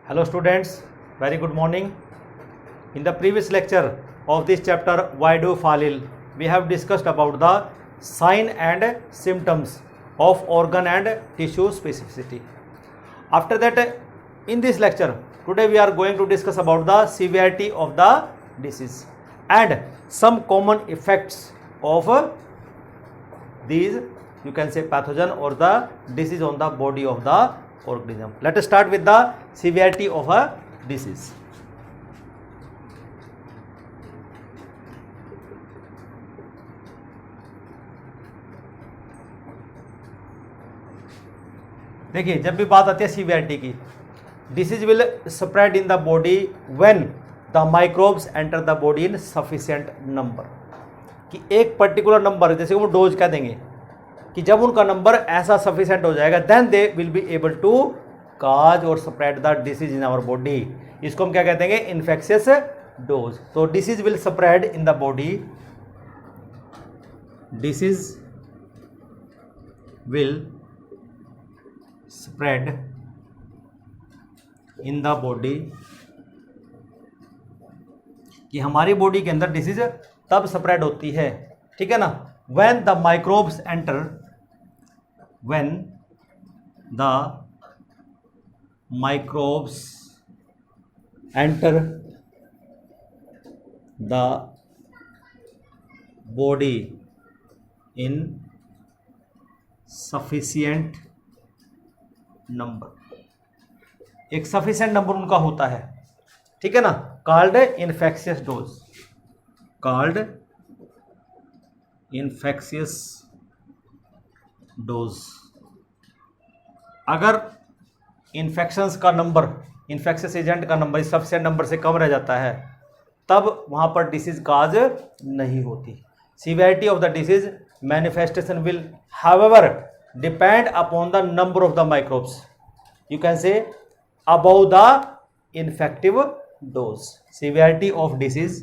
Hello students, very good morning. In the previous lecture of this chapter Why do fall ill, we have discussed about the sign and symptoms of organ and tissue specificity. After that, in this lecture today we are going to discuss about the severity of the disease and some common effects of these, you can say, pathogen or the disease on the body of the organism. Let us start with the severity of a disease. देखिए, जब भी बात आती है severity की, disease will spread in the body when the microbes enter the body in sufficient number. कि एक particular number, जैसे वो डोज कह देंगे कि जब उनका नंबर ऐसा सफिशिएंट हो जाएगा, then they will be able to cause और spread the disease in our body. इसको हम क्या कहते हैं? Infectious dose. तो disease will spread in the body, disease will spread in the body, कि हमारी बॉडी के अंदर डिसीज तब स्प्रेड होती है, ठीक है ना, when the microbes enter, when the microbes enter the body in sufficient number. एक सफिशिएंट नंबर उनका होता है, ठीक है ना, called infectious dose, called infectious dose. अगर इन्फेक्शंस का नंबर, इन्फेक्शियस एजेंट का नंबर सफिशिएंट नंबर से कम रह जाता है, तब वहां पर डिसीज काज नहीं होती. Severity of the disease manifestation will however depend upon the number of the microbes, you can say, above the infective dose. Severity of disease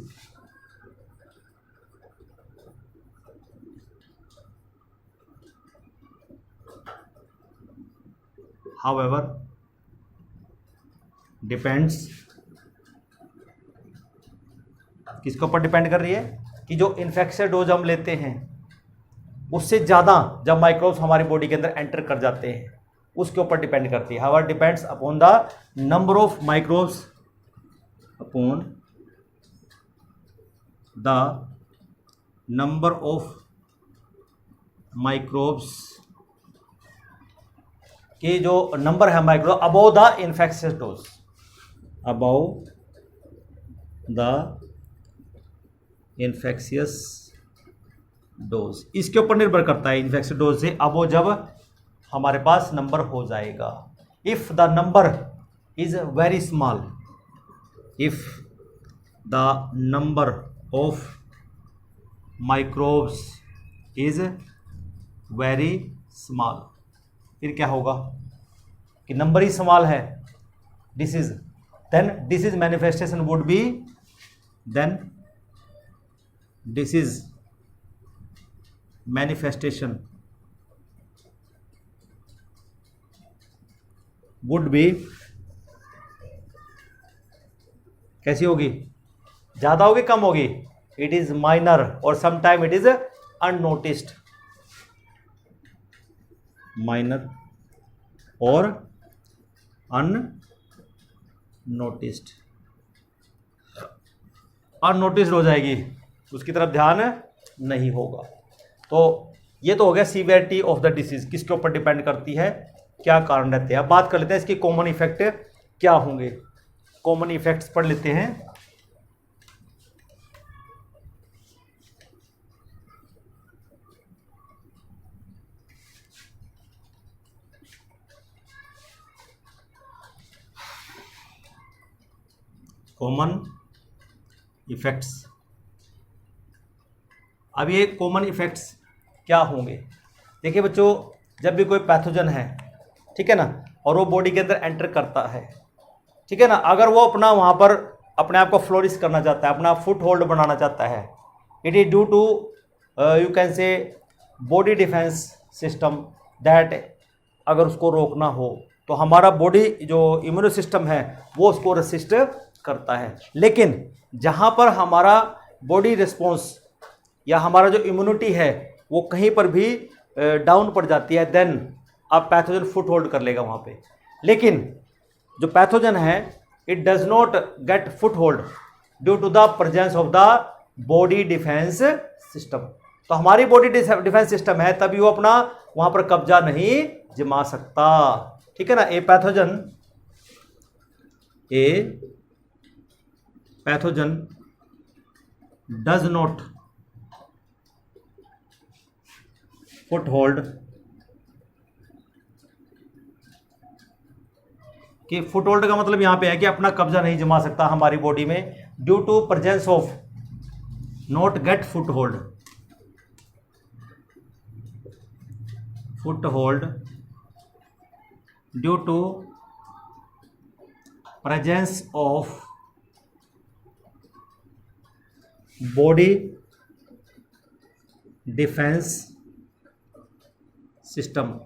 however depends, किसके ऊपर डिपेंड कर रही है? कि जो इन्फेक्शियस डोज हम लेते हैं उससे ज़्यादा जब माइक्रोब्स हमारी बॉडी के अंदर एंटर कर जाते हैं उसके ऊपर डिपेंड करती है. However depends upon the number of microbes, upon the number of microbes, के जो नंबर है micro above the infectious dose, above the infectious dose. इसके ऊपर निर्भर करता है इन्फेक्शियस डोज से अब वो जब हमारे पास नंबर हो जाएगा. If the number is very small, if the number of microbes is very small, फिर क्या होगा कि नंबर ही स्मॉल है disease, then disease manifestation would be, then disease manifestation would be, कैसी होगी? ज्यादा होगी, कम होगी? इट इज माइनर और sometime it is unnoticed, minor और अननोटिस्ड. अननोटिस्ड हो जाएगी, उसकी तरफ ध्यान नहीं होगा. तो ये तो हो गया सीवियरिटी ऑफ द डिसीज, किसके ऊपर डिपेंड करती है, क्या कारण रहते हैं. अब बात कर लेते हैं इसके कॉमन इफेक्ट क्या होंगे. कॉमन इफेक्ट्स पढ़ लेते हैं. Common effects. अब ये कॉमन इफेक्ट्स क्या होंगे? देखिए बच्चों, जब भी कोई पैथोजन है, ठीक है ना, और वो बॉडी के अंदर एंटर करता है, ठीक है ना, अगर वो अपना वहाँ पर अपने आप को फ्लोरिश करना चाहता है, अपना फुट होल्ड बनाना चाहता है, it is due to you can say body defence system that, अगर उसको रोकना हो तो हमारा बॉडी जो इम्यूनो सिस्टम है वो उसको रेसिस्ट करता है। लेकिन जहाँ पर हमारा बॉडी रिस्पॉन्स या हमारा जो इम्यूनिटी है वो कहीं पर भी डाउन पड़ जाती है, देन आप पैथोजन फुट होल्ड कर लेगा वहाँ पे। लेकिन जो पैथोजन है it does not get foot hold due to the presence of the body defence system. तो हमारी बॉडी डिफेंस सिस्टम है तभी वो अपना वहाँ पर कब्जा नहीं जमा सकता, ठीक है ना। A pathogen does not foot hold, कि फुट होल्ड का मतलब यहां पे है कि अपना कब्जा नहीं जमा सकता हमारी बॉडी में, due to presence of, not get foot hold, foot hold due to presence of body defence system.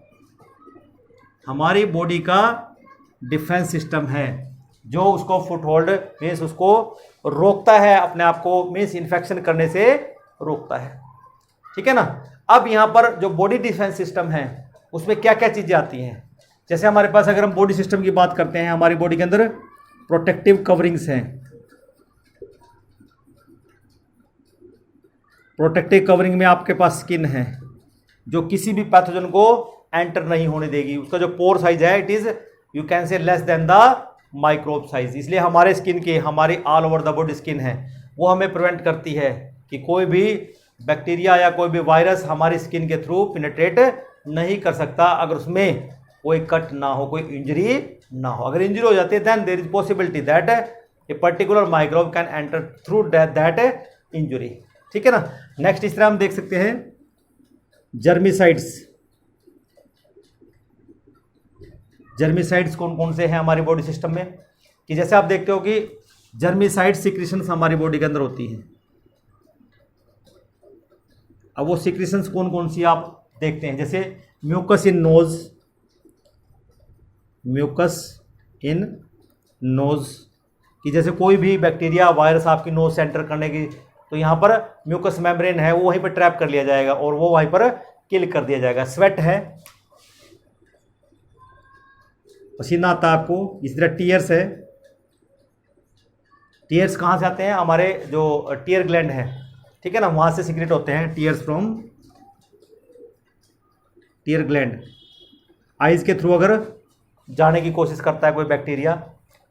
हमारी बॉडी का डिफेंस सिस्टम है जो उसको फुट होल्ड मीन्स उसको रोकता है, अपने आप को मीन्स इन्फेक्शन करने से रोकता है, ठीक है ना। अब यहाँ पर जो बॉडी डिफेंस सिस्टम है उसमें क्या क्या चीज़ें आती हैं। जैसे हमारे पास अगर हम बॉडी सिस्टम की बात करते हैं, हमारी बॉडी के अंदर प्रोटेक्टिव कवरिंग्स हैं। प्रोटेक्टिव कवरिंग में आपके पास स्किन है जो किसी भी पैथोजन को एंटर नहीं होने देगी। उसका जो पोर साइज है इट इज यू कैन से less than the microbe size. इसलिए हमारे स्किन की, हमारी all over the body skin है वो हमें प्रिवेंट करती है कि कोई भी बैक्टीरिया या कोई भी वायरस हमारी स्किन के थ्रू पिनेट्रेट नहीं कर सकता, अगर उसमें कोई कट ना हो, कोई इंजरी ना हो। अगर इंजरी हो जाती है then there is possibility that a particular microbe can enter through that injury, ठीक है ना। नेक्स्ट इस तरह हम देख सकते हैं जर्मिसाइड्स। जर्मिसाइड्स कौन कौन से हैं हमारी बॉडी सिस्टम में, कि जैसे आप देखते हो कि जर्मिसाइड सिक्रीशंस हमारी बॉडी के अंदर होती हैं। अब वो सिक्रीशंस कौन कौन सी आप देखते हैं, जैसे mucus in nose, mucus in nose, कि जैसे कोई भी बैक्टीरिया वायरस आपकी नोज से एंटर करने की, तो यहाँ पर म्यूकस मेम्ब्रेन है वो वहीं पर ट्रैप कर लिया जाएगा और वो वहीं पर किल कर दिया जाएगा। स्वेट है, पसीना आता है आपको। इस तरह टीयर्स है, टीयर्स कहाँ से आते हैं, हमारे जो टीयर ग्लैंड है, ठीक है ना, वहाँ से सीक्रेट होते हैं tears from tear gland. Eyes के थ्रू अगर जाने की कोशिश करता है कोई बैक्टीरिया,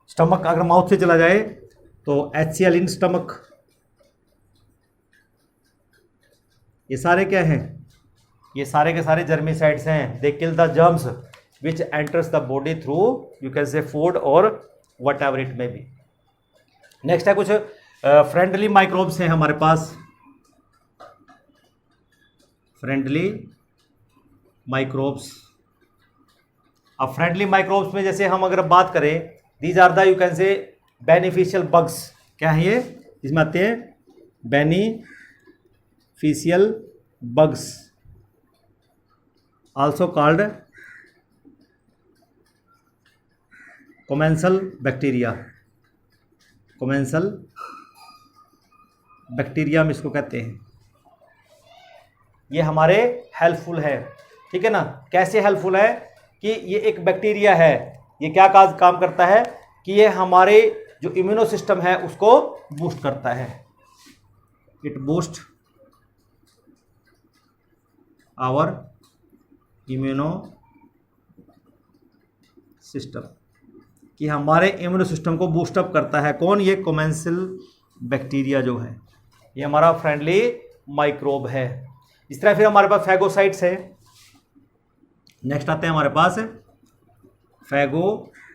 स्टमक अगर माउथ से चला जाए तो HCl इन स्टमक। ये सारे क्या हैं, ये सारे के सारे जर्मिसाइड्स हैं। They kill the germs which enters the body through you can say food और whatever it may be. Next है कुछ फ्रेंडली माइक्रोब्स हैं हमारे पास, फ्रेंडली माइक्रोब्स। अब फ्रेंडली माइक्रोब्स में जैसे हम अगर बात करें, these are the you can say beneficial bugs. क्या है ये, इसमें आते हैं beneficial bugs, also called commensal bacteria. Commensal bacteria हम इसको कहते हैं। ये हमारे हेल्पफुल है, ठीक है ना। कैसे हेल्पफुल है, कि ये एक बैक्टीरिया है, ये क्या काम करता है कि ये हमारे जो इम्यूनो सिस्टम है उसको बूस्ट करता है। It boost our immuno system, कि हमारे इम्यूनो सिस्टम को बूस्टअप करता है। कौन, ये कोमेंसल बैक्टीरिया जो है, ये हमारा फ्रेंडली माइक्रोब है। इस तरह फिर हमारे पास फैगोसाइट्स है। नेक्स्ट आते हैं हमारे पास फैगोसाइट्स।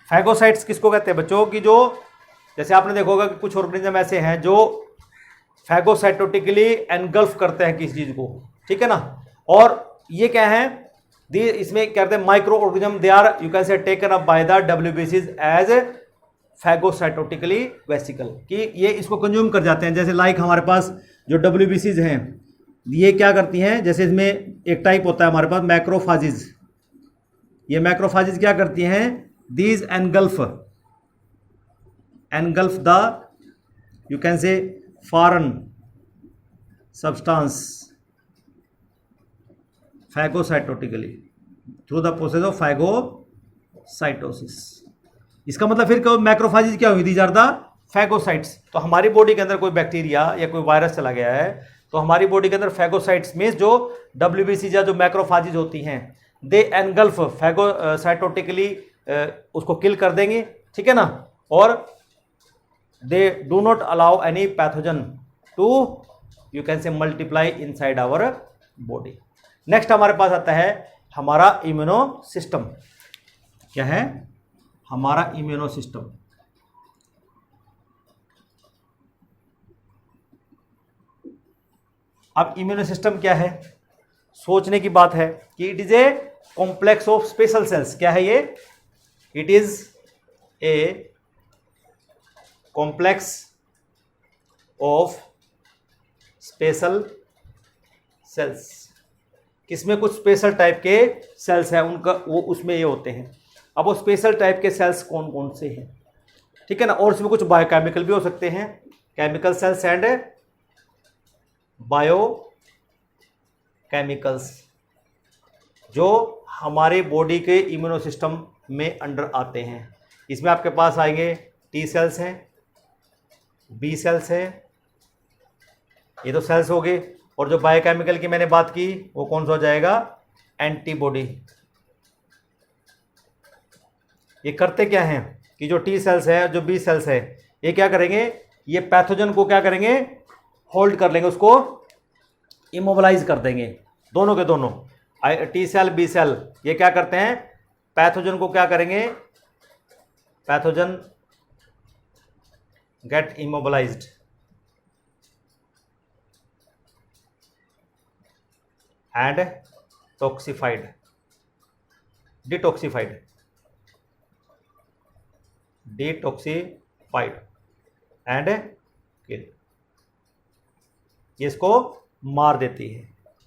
फैगोसाइट्स किसको कहते हैं बच्चों, की जो जैसे आपने देखा होगा कि कुछ ऑर्गेनिज्म ऐसे हैं जो फैगोसाइटोटिकली एनगल्फ करते हैं किसी चीज़ को, ठीक है ना। और ये क्या है, इसमें क्या कहते हैं micro organism, they are you can say taken up by the WBCs as phagocytotically vesicle, कि ये इसको कंज्यूम कर जाते हैं। जैसे लाइक हमारे पास जो WBCs हैं ये क्या करती हैं, जैसे इसमें एक टाइप होता है हमारे पास मैक्रोफाजिज, ये मैक्रोफाजेज क्या करती हैं, these engulf the you can say foreign substance phagocytotically through the process of phagocytosis. इसका मतलब फिर मैक्रोफाजेज क्या हुई, दीज आर द फैगोसाइट्स। तो हमारी बॉडी के अंदर कोई बैक्टीरिया या कोई वायरस चला गया है तो हमारी बॉडी के अंदर फैगोसाइट्स में जो WBC या जो मैक्रोफाजेज होती हैं दे एनगल्फ फैगोसाइटोटिकली उसको किल कर देंगे, ठीक है ना, और they do not allow any pathogen to you can say multiply inside our body. Next हमारे पास आता है हमारा इम्यूनो सिस्टम। क्या है हमारा इम्यूनो सिस्टम? अब इम्यूनो सिस्टम क्या है, सोचने की बात है कि it is a complex of special cells. क्या है ये? It is a complex of special cells. किसमें कुछ स्पेशल टाइप के सेल्स हैं, उनका वो उसमें ये होते हैं। अब वो स्पेशल टाइप के सेल्स कौन कौन से हैं, ठीक है ना, और उसमें कुछ बायोकेमिकल भी हो सकते हैं, केमिकल सेल्स एंड बायोकेमिकल्स, जो हमारे बॉडी के इम्यूनो सिस्टम में अंडर आते हैं। इसमें आपके पास आएंगे टी सेल्स हैं, बी सेल्स हैं, ये तो सेल्स हो गए, और जो बायोकेमिकल की मैंने बात की वो कौन सा हो जाएगा, एंटीबॉडी। ये करते क्या हैं कि जो टी सेल्स है जो बी सेल्स है ये क्या करेंगे, ये पैथोजन को क्या करेंगे, होल्ड कर लेंगे, उसको इमोबलाइज कर देंगे, दोनों के दोनों टी सेल बी सेल ये क्या करते हैं, पैथोजन को क्या करेंगे, pathogen get immobilised and toxified, detoxified and kill, ये इसको मार देती है,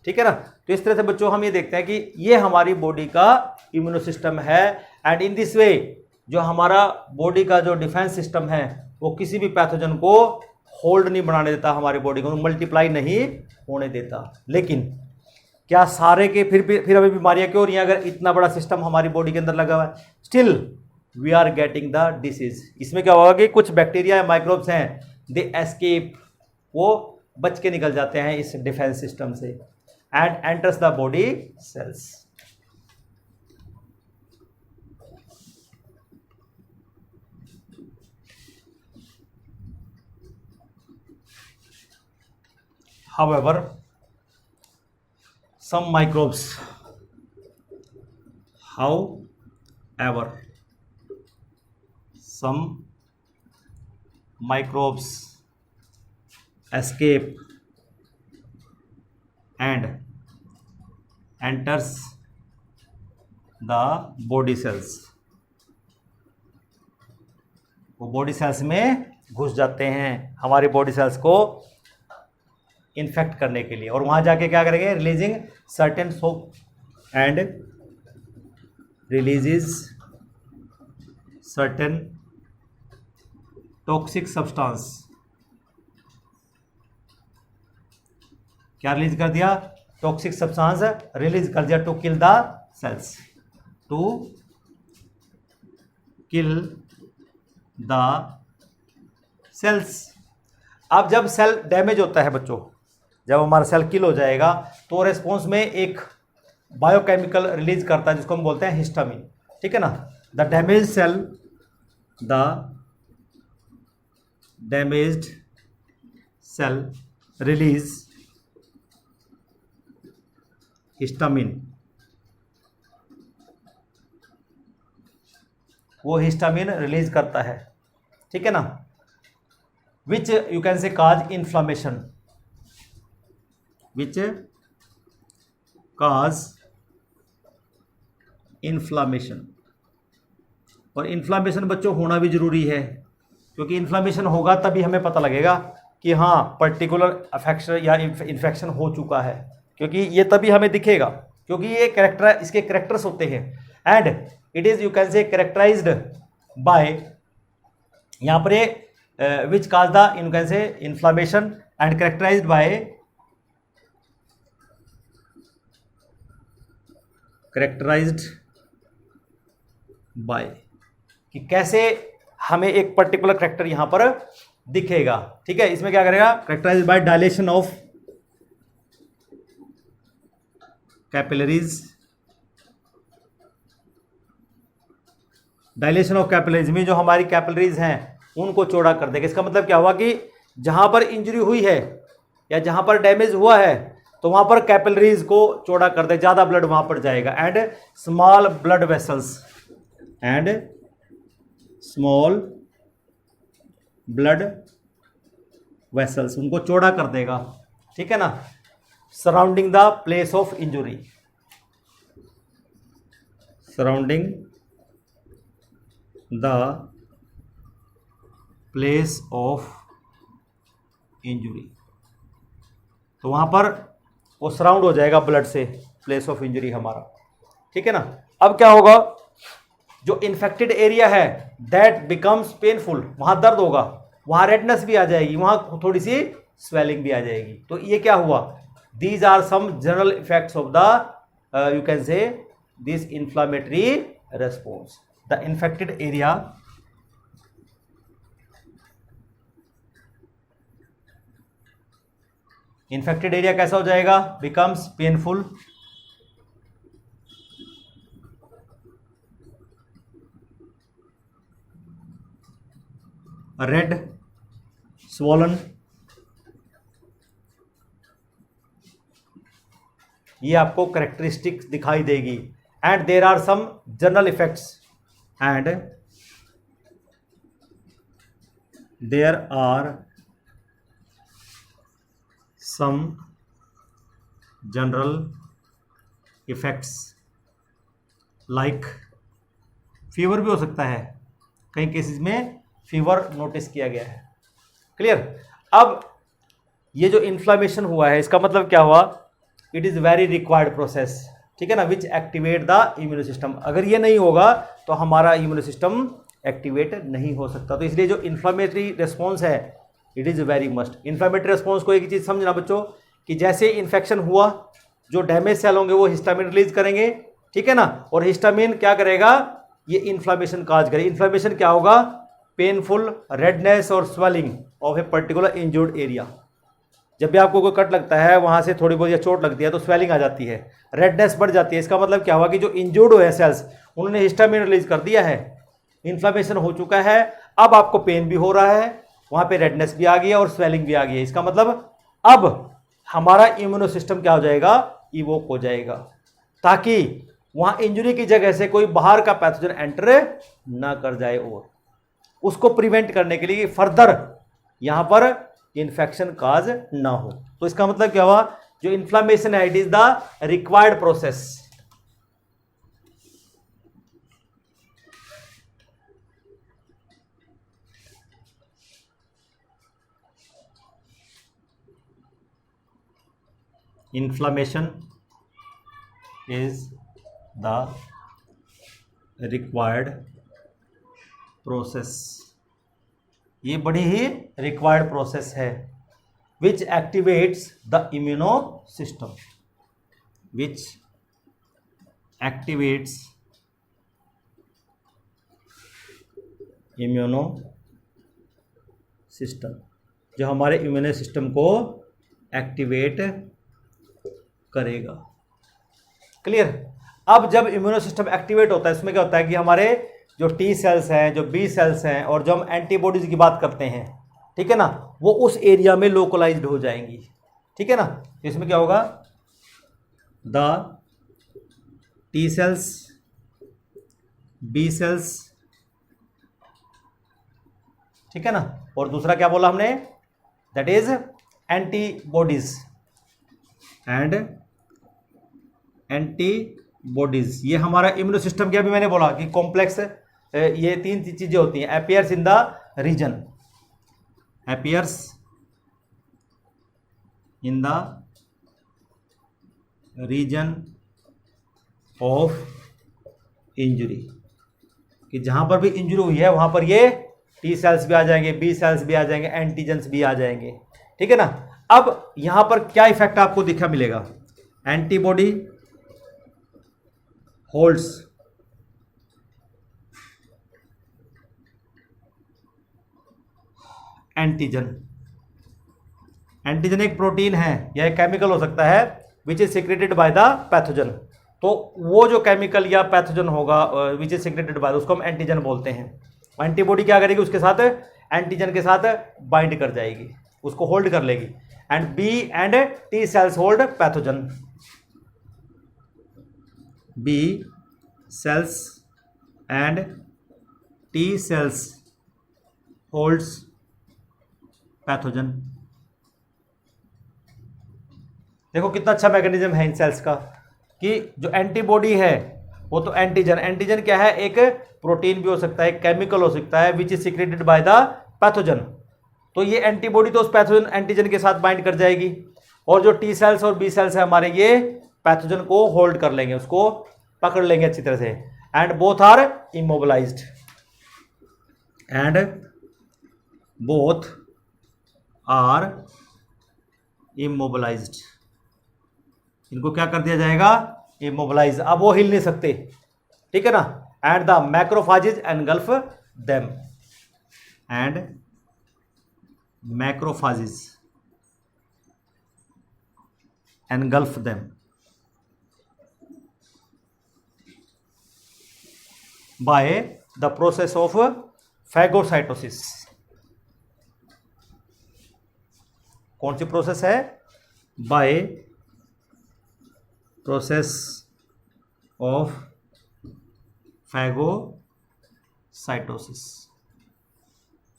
ठीक है ना। तो इस तरह से बच्चों हम ये देखते हैं कि ये हमारी बॉडी का इम्यूनो सिस्टम है, एंड इन दिस वे जो हमारा बॉडी का जो डिफेंस सिस्टम है वो किसी भी पैथोजन को होल्ड नहीं बनाने देता, हमारी बॉडी को मल्टीप्लाई नहीं होने देता। लेकिन क्या सारे के फिर अभी बीमारियां क्यों हो रही हैं, अगर इतना बड़ा सिस्टम हमारी बॉडी के अंदर लगा हुआ है, still we are getting the disease. इसमें क्या होगा कि कुछ बैक्टीरिया या माइक्रोब्स हैं, दे एस्केप, वो बच के निकल जाते हैं इस डिफेंस सिस्टम से, and enters the body cells. However, some microbes escape and enters the body cells, वो बॉडी सेल्स में घुस जाते हैं हमारी बॉडी सेल्स को इन्फेक्ट करने के लिए, और वहां जाके क्या करेंगे, releasing certain soap and releases certain toxic substance. क्या रिलीज कर दिया, टॉक्सिक सब्सटेंस रिलीज कर दिया, to kill the cells, to kill the cells. अब जब सेल डैमेज होता है बच्चों, जब हमारा सेल किल हो जाएगा तो रेस्पॉन्स में एक बायोकेमिकल रिलीज करता है जिसको हम बोलते हैं हिस्टामिन, ठीक है ना। The damaged cell release histamine, वो हिस्टामिन रिलीज करता है, ठीक है ना, which you can say cause inflammation, which cause inflammation। और इन्फ्लामेशन बच्चों होना भी जरूरी है, क्योंकि इन्फ्लामेशन होगा तभी हमें पता लगेगा कि हाँ पर्टिकुलर अफेक्शन या इन्फेक्शन हो चुका है, क्योंकि ये तभी हमें दिखेगा, क्योंकि ये कैरेक्टर, इसके कैरेक्टर्स होते हैं, and it is you can say characterised by, यहां पर which cause the you can say inflammation and characterised by कि कैसे हमें एक पर्टिकुलर करेक्टर यहां पर दिखेगा। ठीक है, इसमें क्या करेगा, characterised by dilation of capillaries, dilation of capillaries में जो हमारी कैपिलरीज हैं उनको चौड़ा कर देगा। इसका मतलब क्या हुआ कि जहां पर इंजरी हुई है या जहां पर डैमेज हुआ है तो वहां पर कैपिलरीज को चौड़ा कर दे, ज्यादा ब्लड वहां पर जाएगा। And small blood vessels, and small blood vessels, उनको चौड़ा कर देगा। ठीक है ना, surrounding the place of injury, surrounding the place of injury, तो वहां पर वो सराउंड हो जाएगा ब्लड से, प्लेस ऑफ इंजरी हमारा। ठीक है ना, अब क्या होगा, जो इन्फेक्टेड एरिया है दैट बिकम्स पेनफुल, वहां दर्द होगा, वहां रेडनेस भी आ जाएगी, वहां थोड़ी सी स्वेलिंग भी आ जाएगी। तो ये क्या हुआ, these are some general effects of the you can say this inflammatory response. The infected area कैसा हो जाएगा, बिकम्स पेनफुल, रेड, स्वॉलन, ये आपको करेक्टरिस्टिक्स दिखाई देगी। And there are some general effects, and there are some general effects like fever भी हो सकता है, कई केसेस में फीवर नोटिस किया गया है। क्लियर। अब ये जो इन्फ्लामेशन हुआ है इसका मतलब क्या हुआ, it is very required process. ठीक है ना, विच एक्टिवेट द इम्यून सिस्टम। अगर ये नहीं होगा तो हमारा इम्यून सिस्टम एक्टिवेट नहीं हो सकता। तो इसलिए जो इन्फ्लामेटरी रिस्पॉन्स है it is very must. Inflammatory response को एक चीज़ समझना बच्चों कि जैसे इन्फेक्शन हुआ, जो डैमेज सेल होंगे वो हिस्टामिन रिलीज करेंगे। ठीक है ना, और हिस्टामिन क्या करेगा, ये इन्फ्लामेशन काज करे। इन्फ्लामेशन क्या होगा, पेनफुल रेडनेस और swelling of a particular injured area. जब भी आपको कोई कट लगता है वहां से थोड़ी बहुत या चोट लगती है तो स्वेलिंग आ जाती है, रेडनेस बढ़ जाती है। इसका मतलब क्या हुआ कि जो इंजर्ड हुए सेल्स उन्होंने हिस्टामिन रिलीज कर दिया है, इन्फ्लामेशन हो चुका है, अब आपको पेन भी हो रहा है, वहां पे रेडनेस भी आ गई है और स्वेलिंग भी आ गई है। इसका मतलब अब हमारा इम्यूनो सिस्टम क्या हो जाएगा, इवोक हो जाएगा, ताकि वहां इंजरी की जगह से कोई बाहर का पैथोजन एंटर ना कर जाए और उसको प्रिवेंट करने के लिए फर्दर यहां पर इन्फेक्शन काज ना हो। तो इसका मतलब क्या हुआ, जो इन्फ्लामेशन है it is the required process. Inflammation is the required process। ये बड़ी ही रिक्वायर्ड प्रोसेस है। Which activates the immuno system, which activates immuno system, जो हमारे इम्यूनो सिस्टम को एक्टिवेट करेगा। क्लियर। अब जब इम्यूनो सिस्टम एक्टिवेट होता है इसमें क्या होता है कि हमारे जो टी सेल्स हैं, जो बी सेल्स हैं और जो हम एंटीबॉडीज की बात करते हैं, ठीक है ना, वो उस एरिया में लोकलाइज्ड हो जाएंगी। ठीक है ना, तो इसमें क्या होगा, the T cells, B cells, ठीक है ना, और दूसरा क्या बोला हमने, that is antibodies and antibodies. ये हमारा इम्यूनो सिस्टम क्या, भी मैंने बोला कि कॉम्प्लेक्स, ये तीन चीजें होती हैं। Appears in the region, appears in the region of injury, कि जहां पर भी इंजुरी हुई है वहां पर ये टी सेल्स भी आ जाएंगे, बी सेल्स भी आ जाएंगे, एंटीजेंस भी आ जाएंगे, ठीक है ना। अब यहां पर क्या इफेक्ट आपको दिखा मिलेगा, एंटीबॉडी होल्ड्स एंटीजन। एंटीजन एक प्रोटीन है या एक केमिकल हो सकता है which is secreted by the pathogen. तो वो जो केमिकल या पैथोजन होगा विच इज सिक्रेटेड बाय, उसको हम एंटीजन बोलते हैं। एंटीबॉडी क्या करेगी, उसके साथ एंटीजन के साथ बाइंड कर जाएगी, उसको होल्ड कर लेगी। And B and T cells hold pathogen, B cells and T cells holds pathogen. देखो कितना अच्छा मैकेनिज्म है इन सेल्स का, कि जो एंटीबॉडी है वो तो एंटीजन, एंटीजन क्या है, एक प्रोटीन भी हो सकता है, केमिकल हो सकता है which is secreted by the pathogen. तो ये एंटीबॉडी तो उस पैथोजन एंटीजन के साथ बाइंड कर जाएगी, और जो टी सेल्स और बी सेल्स है हमारे, ये पैथोजन को होल्ड कर लेंगे, उसको पकड़ लेंगे अच्छी तरह से। And both are immobilised, and both are immobilised, इनको क्या कर दिया जाएगा, इमोबिलाइज। अब वो हिल नहीं सकते, ठीक है ना। And the मैक्रोफाजेज engulf them, and मैक्रोफाजेज engulf them by the process of phagocytosis. कौन सी प्रोसेस है, by process of phagocytosis.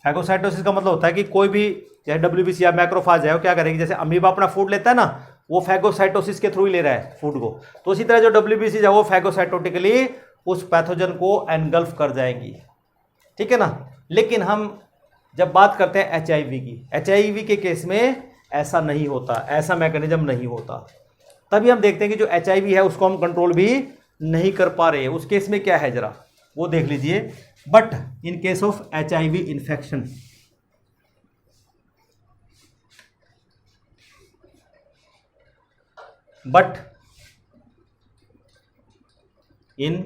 Phagocytosis का मतलब होता है कि कोई भी, चाहे डब्ल्यूबीसी या मैक्रोफाज है, वो क्या करेगी, जैसे अमीबा अपना फूड लेता है ना, वो फैगोसाइटोसिस के थ्रू ही ले रहा है फूड को, तो इसी तरह जो डब्ल्यूबीसी है वो फैगोसाइटोटिकली उस पैथोजन को एनगल्फ कर जाएंगी, ठीक है ना। लेकिन हम जब बात करते हैं एचआईवी की, एचआईवी के केस में ऐसा नहीं होता, ऐसा मैकेनिज्म नहीं होता। तभी हम देखते हैं कि जो एचआईवी है उसको हम कंट्रोल भी नहीं कर पा रहे हैं। उस केस में क्या है जरा वो देख लीजिए। But in case of HIV infection, but in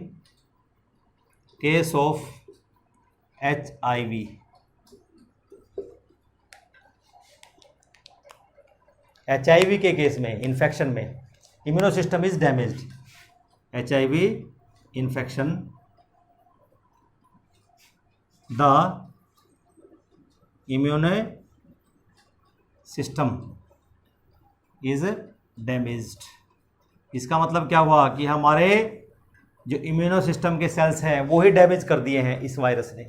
case of HIV, HIV के केस में, इन्फेक्शन में, immuno system is damaged. HIV infection, the immune system is damaged. इसका मतलब क्या हुआ कि हमारे जो इम्यूनो सिस्टम के सेल्स हैं वो ही डैमेज कर दिए हैं इस वायरस ने,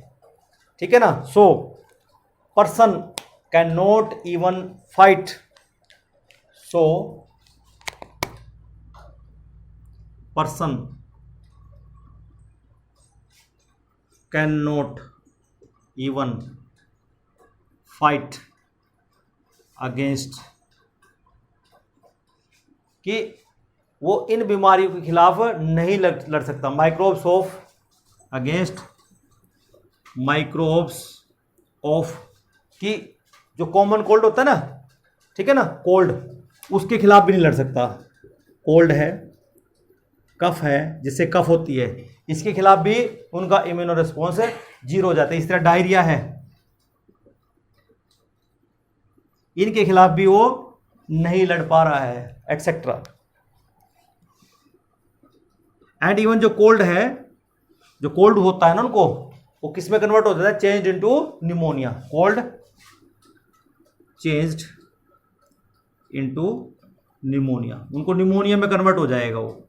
ठीक है ना। So person can not even fight, so person can not even fight against, कि वो इन बीमारियों के खिलाफ नहीं लड़ सकता। Microbes of, against microbes of, कि जो कॉमन कोल्ड होता है ना, ठीक है ना, कोल्ड, उसके खिलाफ भी नहीं लड़ सकता। कोल्ड है, कफ है, जिससे कफ होती है, इसके खिलाफ भी उनका इम्यूनो रिस्पॉन्स जीरो हो जाता है। इस तरह डायरिया है, इनके खिलाफ भी वो नहीं लड़ पा रहा है, एटसेट्रा। एंड इवन जो कोल्ड है, जो कोल्ड होता है ना उनको, वो किस में कन्वर्ट हो जाता है, changed into pneumonia. Cold changed into pneumonia, उनको निमोनिया में कन्वर्ट हो जाएगा वो।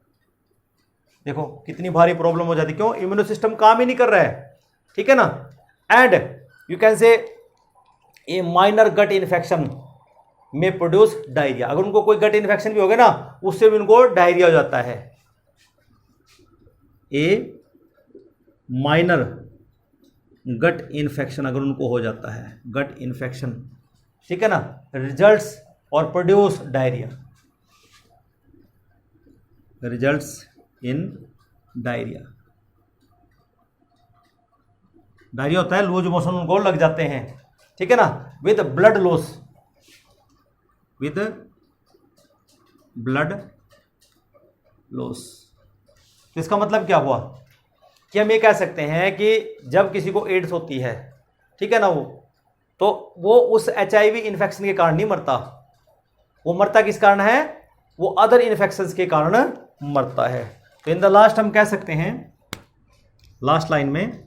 देखो कितनी भारी प्रॉब्लम हो जाती है, क्यों, इम्यूनो सिस्टम काम ही नहीं कर रहा है, ठीक है ना। And you can say a minor gut infection में प्रोड्यूस डायरिया। अगर उनको कोई गट इन्फेक्शन भी हो गया ना, उससे भी उनको डायरिया हो जाता है। ए माइनर गट इन्फेक्शन अगर उनको हो जाता है, गट इन्फेक्शन, ठीक है ना, रिजल्ट्स और produce diarrhoea, results in diarrhoea. Diarrhoea होता है, लूज मोशन उनको लग जाते हैं, ठीक है ना, with blood loss, with blood loss. तो इसका मतलब क्या हुआ कि हम ये कह सकते हैं कि जब किसी को एड्स होती है, ठीक है ना, वो उस HIV इन्फेक्शन के कारण नहीं मरता, वो मरता किस कारण है, वो अदर इन्फेक्शंस के कारण मरता है। तो इन द लास्ट हम कह सकते हैं, लास्ट लाइन में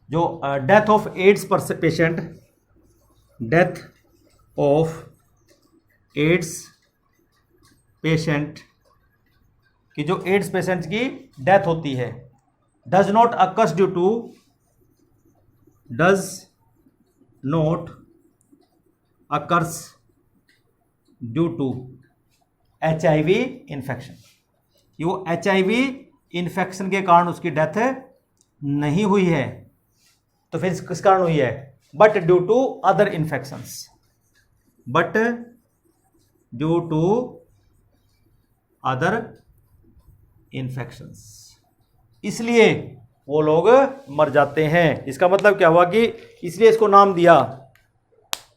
जो death of AIDS patient, death of AIDS patient कि जो एड्स पेशेंट की डेथ होती है, does not occurs due to, does not occurs due to HIV infection, कि वो HIV इन्फेक्शन के कारण उसकी डेथ नहीं हुई है, तो फिर किस कारण हुई है, but due to other infections, but due to other infections, इसलिए वो लोग मर जाते हैं। इसका मतलब क्या हुआ कि इसलिए इसको नाम दिया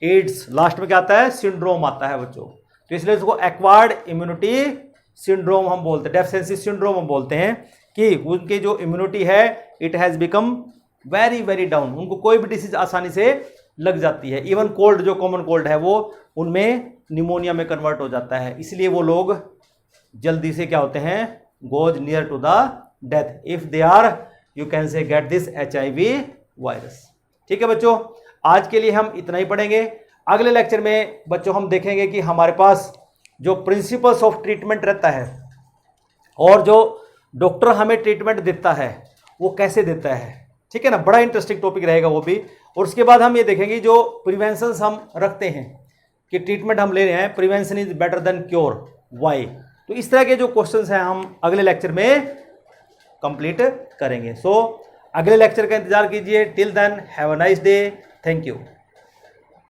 एड्स, लास्ट में क्या आता है, सिंड्रोम आता है बच्चों, तो इसलिए इसको एक्वायर्ड इम्यूनिटी सिंड्रोम हम बोलते हैं, डेफिशिएंसी सिंड्रोम हम बोलते हैं, कि उनकी जो इम्यूनिटी है it has become very very down, उनको कोई भी डिसीज आसानी से लग जाती है, इवन कोल्ड जो कॉमन कोल्ड है वो उनमें निमोनिया में कन्वर्ट हो जाता है, इसलिए वो लोग जल्दी से क्या होते हैं, goes near to the death if they are, you can say get this HIV virus. ठीक है बच्चों, आज के लिए हम इतना ही पढ़ेंगे। अगले लेक्चर में बच्चों हम देखेंगे कि हमारे पास जो प्रिंसिपल्स ऑफ ट्रीटमेंट रहता है और जो डॉक्टर हमें ट्रीटमेंट देता है वो कैसे देता है, ठीक है ना, बड़ा इंटरेस्टिंग टॉपिक रहेगा वो भी। और उसके बाद हम ये देखेंगे जो प्रिवेंशन हम रखते हैं कि ट्रीटमेंट हम ले रहे हैं, prevention is better than cure, why, तो इस तरह के जो क्वेश्चंस हैं हम अगले लेक्चर में कंप्लीट करेंगे। सो अगले लेक्चर का इंतजार कीजिए। Till then have a nice day, thank you.